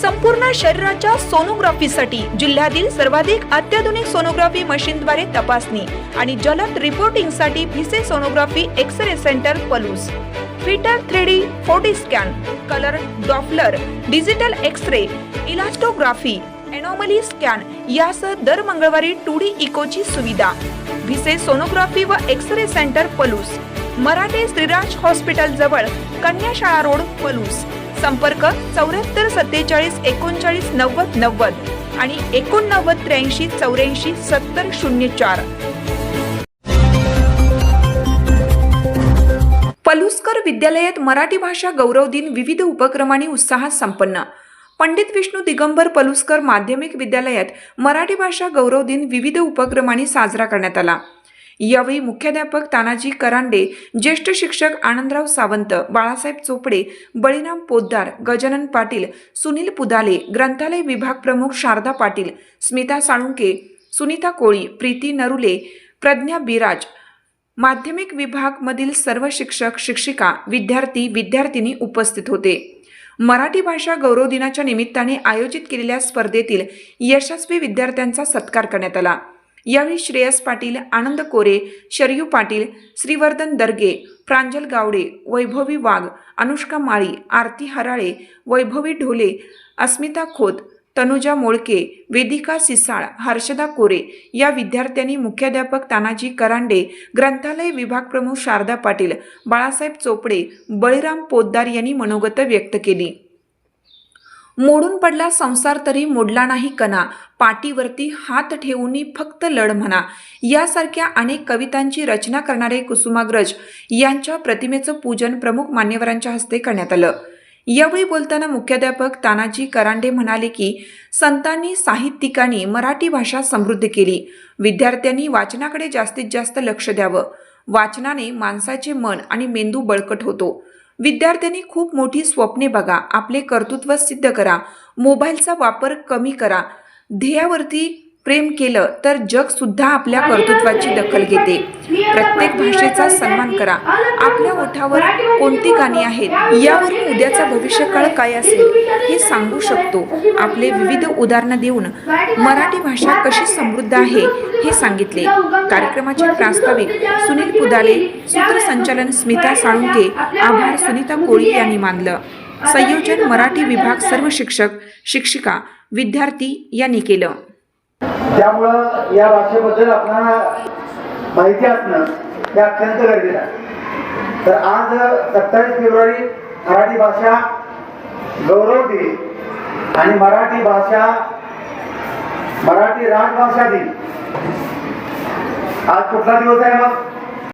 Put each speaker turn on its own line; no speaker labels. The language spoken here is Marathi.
संपूर्ण शरीराच्या सोनोग्राफीसाठी जिल्ह्यातील सर्वाधिक अत्याधुनिक सोनोग्राफी मशीनद्वारे तपासणी आणि जलद रिपोर्टिंगसाठी Bhise sonography x-ray centre Palus, फिटर 3D 4D scan, colour Doppler, digital x-ray, elastography, anomaly scan यासह दर मंगळवारी 2D इकोची सुविधा. भिसे सोनोग्राफी व x-ray centre Palus, Marathe Shriraj hospital जवळ, कन्या शाळा रोड पलूस. संपर्क 74 47 39 90 90 आणि 89 83 84 70 04. पलुसकर विद्यालयात मराठी भाषा गौरव दिन विविध उपक्रमांनी उत्साहात संपन्न. पंडित विष्णू दिगंबर पलुसकर माध्यमिक विद्यालयात मराठी भाषा गौरव दिन विविध उपक्रमांनी साजरा करण्यात आला. यावेळी मुख्याध्यापक तानाजी करांडे, ज्येष्ठ शिक्षक आनंदराव सावंत, बाळासाहेब चोपडे, बळीराम पोद्दार, गजानन पाटील, सुनील पुदाले, ग्रंथालय विभाग प्रमुख शारदा पाटील, स्मिता साळुंके, सुनीता कोळी, प्रीती नरुले, प्रज्ञा बिराज, माध्यमिक विभाग मधील सर्व शिक्षक, शिक्षिका, विद्यार्थी, विद्यार्थिनी उपस्थित होते. मराठी भाषा गौरव दिनाच्या निमित्ताने आयोजित केलेल्या स्पर्धेतील यशस्वी विद्यार्थ्यांचा सत्कार करण्यात आला. यावेळी श्रेयस पाटील, आनंद कोरे, शरयू पाटील, श्रीवर्धन दर्गे, प्रांजल गावडे, वैभवी वाघ, अनुष्का माळी, आरती हराळे, वैभवी ढोले, अस्मिता खोत, तनुजा मोळके, वेदिका सिसाळ, हर्षदा कोरे या विद्यार्थ्यांनी मुख्याध्यापक तानाजी करांडे, ग्रंथालय विभाग प्रमुख शारदा पाटील, बाळासाहेब चोपडे, बळीराम पोद्दार यांनी मनोगत व्यक्त केली. मोडून पडला संसार तरी मोडला नाही कणा, पाठीवरती हात ठेवूनी फक्त लढ म्हणा यासारख्या अनेक कवितांची रचना करणारे कुसुमाग्रज यांच्या प्रतिमेचं पूजन प्रमुख मान्यवरांच्या हस्ते करण्यात आलं. यावेळी बोलताना मुख्याध्यापक तानाजी करांडे म्हणाले की संतांनी, साहित्यिकांनी मराठी भाषा समृद्ध केली. विद्यार्थ्यांनी वाचनाकडे जास्तीत जास्त लक्ष द्यावं. वाचनाने माणसाचे मन आणि मेंदू बळकट होतो. विद्यार्थ्यांनी खूप मोठी स्वप्ने बघा, आपले कर्तृत्व सिद्ध करा, मोबाईलचा वापर कमी करा. ध्येयावरती प्रेम केलं तर जग सुद्धा आपल्या कर्तृत्वाची दखल घेते. प्रत्येक भाषेचा सन्मान करा. आपल्या ओठावर कोणती गाणी आहेत यावरून उद्याचा भविष्यकाळ काय असेल हे सांगू शकतो. आपले विविध उदाहरणं देऊन मराठी भाषा कशी समृद्ध आहे हे सांगितले. कार्यक्रमाचे प्रास्ताविक सुनील पुदाले, सूत्रसंचालन स्मिता साळुंके, आभार सुनीता कोळी यांनी मानलं. संयोजन मराठी विभाग सर्व शिक्षक, शिक्षिका, विद्यार्थी यांनी केलं.
त्यामुळं या भाषेबद्दल आपल्याला माहिती असणं हे अत्यंत गरजेचं आहे. तर आज 27 फेब्रुवारी मराठी भाषा गौरव दिन आणि मराठी राजभाषा दिन. आज कुठला दिवस आहे मग?